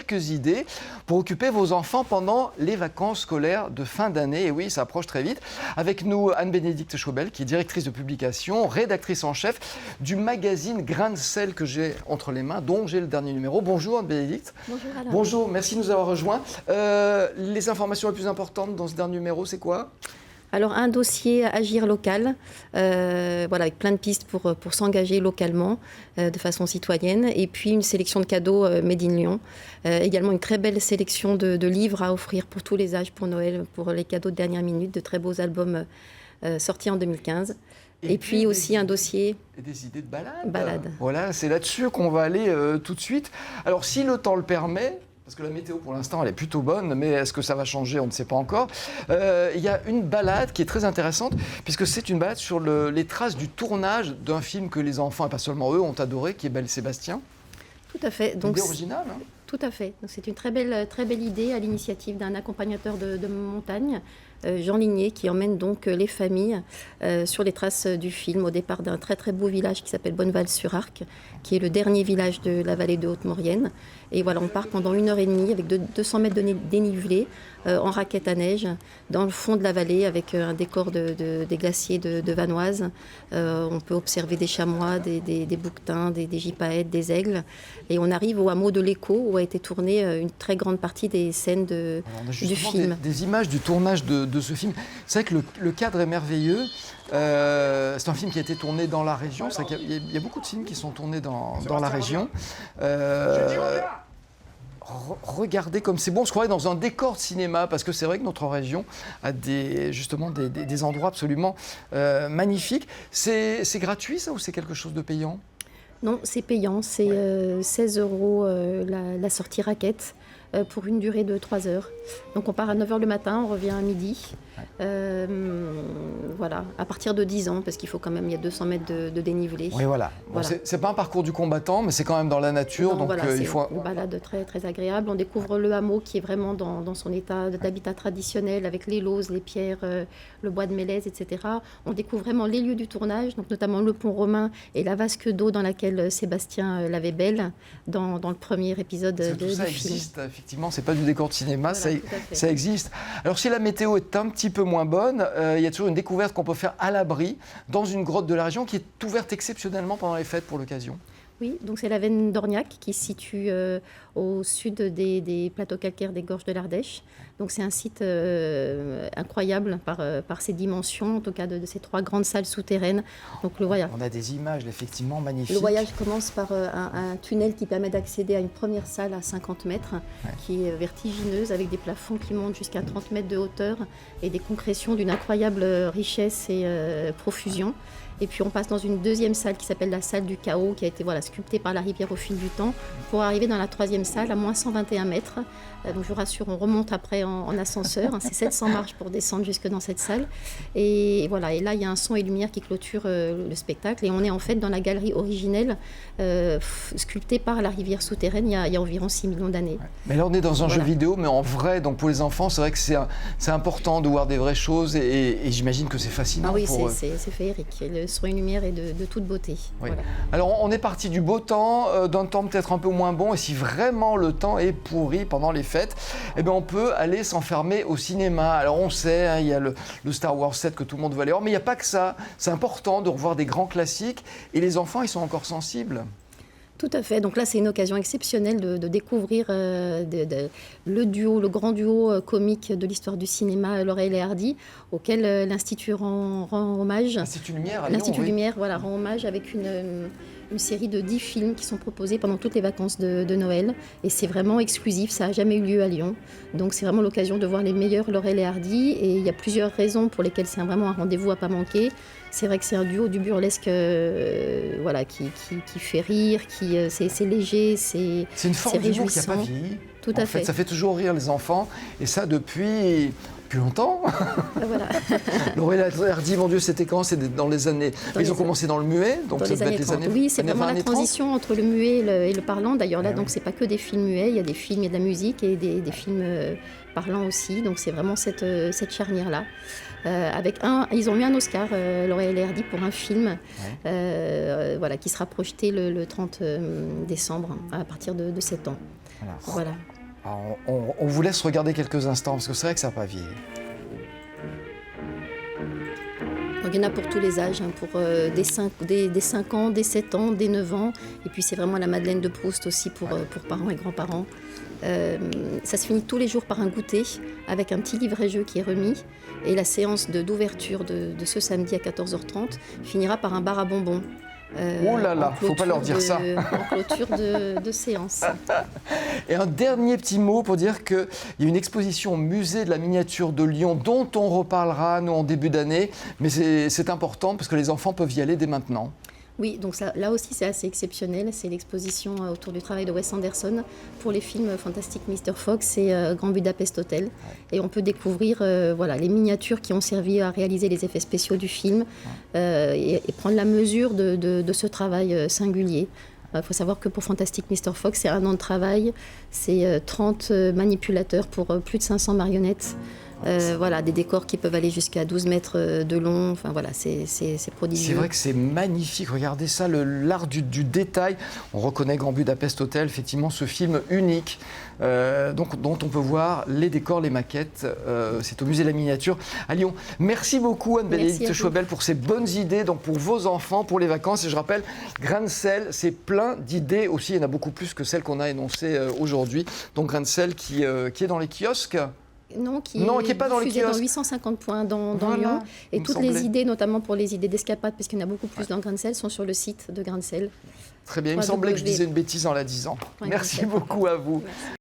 quelques idées pour occuper vos enfants pendant les vacances scolaires de fin d'année. Et oui, ça approche très vite. Avec nous, Anne-Bénédicte Chaubel, qui est directrice de publication, rédactrice en chef du magazine Grain de sel que j'ai entre les mains, dont j'ai le dernier numéro. Bonjour Anne-Bénédicte. Bonjour Alain. Bonjour, merci de nous avoir rejoints. Les informations les plus importantes dans ce dernier numéro, c'est quoi ? Alors un dossier Agir local, avec plein de pistes pour s'engager localement de façon citoyenne, et puis une sélection de cadeaux Made in Lyon. Également une très belle sélection de livres à offrir pour tous les âges, pour Noël, pour les cadeaux de dernière minute, de très beaux albums sortis en 2015. Et puis aussi un dossier... Et des idées de balades. Voilà, c'est là-dessus qu'on va aller tout de suite. Alors si le temps le permet... Parce que la météo, pour l'instant, elle est plutôt bonne, mais est-ce que ça va changer ? On ne sait pas encore. Il y a une balade qui est très intéressante, puisque c'est une balade sur les traces du tournage d'un film que les enfants, et pas seulement eux, ont adoré, qui est Belle et Sébastien. Tout à fait. Donc, idée originale, hein ? Tout à fait. Donc, c'est une très belle idée à l'initiative d'un accompagnateur de montagne, Jean Ligné, qui emmène donc les familles sur les traces du film, au départ d'un très très beau village qui s'appelle Bonneval-sur-Arc, qui est le dernier village de la vallée de Haute-Maurienne. Et voilà, on part pendant 1h30 avec 200 mètres de dénivelé en raquette à neige, dans le fond de la vallée, avec un décor des glaciers de Vanoise. On peut observer des chamois, des bouquetins, des gypaètes, des aigles. Et on arrive au hameau de l'Écho, où a été tournée une très grande partie des scènes du film. Des images du tournage de ce film. C'est vrai que le cadre est merveilleux. C'est un film qui a été tourné dans la région. C'est vrai qu'il y a beaucoup de films qui sont tournés dans la région. Regardez comme c'est bon, on se croirait dans un décor de cinéma, parce que c'est vrai que notre région a des endroits absolument magnifiques. C'est gratuit ça, ou c'est quelque chose de payant ? Non, c'est payant, c'est 16 € la sortie raquette pour une durée de 3 heures. Donc on part à 9h le matin, on revient à midi. À partir de 10 ans, parce qu'il faut quand même, il y a 200 mètres de dénivelé. Oui, voilà. Bon, c'est pas un parcours du combattant, mais c'est quand même dans la nature. Il faut... une balade très, très agréable. On découvre le hameau qui est vraiment dans son état d'habitat traditionnel, avec les lauses, les pierres, le bois de mélèze, etc. On découvre vraiment les lieux du tournage, donc notamment le pont romain et la vasque d'eau dans laquelle Sébastien l'avait belle dans le premier épisode du film. Tout ça existe, effectivement. C'est pas du décor de cinéma, ça existe. Alors si la météo est un petit peu moins bonne, il y a toujours une découverte qu'on peut faire à l'abri dans une grotte de la région qui est ouverte exceptionnellement pendant les fêtes pour l'occasion. Oui, donc c'est la veine d'Orniac qui se situe au sud des plateaux calcaires des gorges de l'Ardèche. Donc c'est un site incroyable par ses dimensions, en tout cas de ces 3 grandes salles souterraines. Donc on a des images effectivement magnifiques. Le voyage commence par un tunnel qui permet d'accéder à une première salle à 50 mètres, qui est vertigineuse, avec des plafonds qui montent jusqu'à 30 mètres de hauteur et des concrétions d'une incroyable richesse et profusion. Et puis on passe dans une deuxième salle qui s'appelle la salle du chaos, qui a été sculptée par la rivière au fil du temps, pour arriver dans la 3e salle à moins 121 mètres. Donc je vous rassure, on remonte après en ascenseur. C'est 700 marches pour descendre jusque dans cette salle. Et là, il y a un son et lumière qui clôture le spectacle. Et on est en fait dans la galerie originelle, sculptée par la rivière souterraine il y a environ 6 millions d'années. Ouais. Mais là, on est dans un jeu vidéo, mais en vrai. Donc pour les enfants, c'est vrai que c'est important de voir des vraies choses. Et j'imagine que c'est fascinant. Ah oui, c'est féerique. Le son et lumière est de toute beauté. Oui. Voilà. Alors on est parti du beau temps, d'un temps peut-être un peu moins bon. Et si vraiment le temps est pourri pendant les fêtes, on peut aller s'enfermer au cinéma. Alors on sait, il y a le Star Wars 7 que tout le monde veut aller voir, mais il n'y a pas que ça. C'est important de revoir des grands classiques. Et les enfants, ils sont encore sensibles. Tout à fait. Donc là, c'est une occasion exceptionnelle de découvrir le grand duo comique de l'histoire du cinéma, Laurel et Hardy, auquel l'Institut rend hommage. L'Institut Lumière à Lyon, L'Institut Lumière, rend hommage avec une série de 10 films qui sont proposés pendant toutes les vacances de Noël. Et c'est vraiment exclusif, ça n'a jamais eu lieu à Lyon. Donc c'est vraiment l'occasion de voir les meilleurs Laurel et Hardy. Et il y a plusieurs raisons pour lesquelles c'est vraiment un rendez-vous à ne pas manquer. C'est vrai que c'est un duo du burlesque qui fait rire, c'est léger, c'est une forme d'humour qui n'a pas vieilli. Tout à fait. Ça fait toujours rire les enfants, et ça depuis longtemps. Voilà. Laurel et Hardy, mon Dieu, c'était quand ? C'était dans les années... Ils ont commencé dans le muet, donc ça devait être les années... Oui, c'est vraiment la transition entre le muet et le parlant. D'ailleurs, là, donc c'est pas que des films muets, il y a des films, il y a de la musique et des films parlants aussi. Donc c'est vraiment cette charnière-là. Ils ont eu un Oscar, Laurel et Hardy, pour un film qui sera projeté le 30 décembre à partir de 7 ans. Voilà. Alors, on vous laisse regarder quelques instants, parce que c'est vrai que ça n'a pas vieilli. Donc, il y en a pour tous les âges, hein, pour des 5 ans, des 7 ans, des 9 ans. Et puis c'est vraiment la Madeleine de Proust aussi pour parents et grands-parents. Ça se finit tous les jours par un goûter avec un petit livret-jeu qui est remis. Et la séance d'ouverture de ce samedi à 14h30 finira par un bar à bonbons. Oh là là, faut pas leur dire ça. En clôture de séance. Et un dernier petit mot pour dire qu'il y a une exposition au musée de la miniature de Lyon dont on reparlera, nous, en début d'année. Mais c'est important parce que les enfants peuvent y aller dès maintenant. Oui, donc ça, là aussi c'est assez exceptionnel. C'est l'exposition autour du travail de Wes Anderson pour les films Fantastic Mr. Fox et Grand Budapest Hotel. Ouais. Et on peut découvrir voilà, les miniatures qui ont servi à réaliser les effets spéciaux du film et prendre la mesure de ce travail singulier. Il faut savoir que pour Fantastic Mr. Fox, c'est 1 an de travail, c'est 30 manipulateurs pour plus de 500 marionnettes. Voilà, des décors qui peuvent aller jusqu'à 12 mètres de long. Enfin voilà, c'est prodigieux. C'est vrai que c'est magnifique. Regardez ça, l'art du détail. On reconnaît Grand Budapest Hotel, effectivement, ce film unique dont on peut voir les décors, les maquettes. C'est au musée de la miniature à Lyon. Merci beaucoup Anne-Bénédicte Schwebel pour ces bonnes idées donc pour vos enfants, pour les vacances. Et je rappelle, Grain de sel, c'est plein d'idées aussi. Il y en a beaucoup plus que celles qu'on a énoncées aujourd'hui. Donc Grain de sel qui est dans les kiosques. Non, qui est pas dans les kiosques. Dans 850 points dans voilà, Lyon. Et toutes les idées, notamment pour les idées d'escapade, parce qu'il y en a beaucoup plus dans Grain de sel, sont sur le site de Grain de sel. Très bien, il me semblait que je disais une bêtise en la disant. Merci beaucoup à vous. Merci.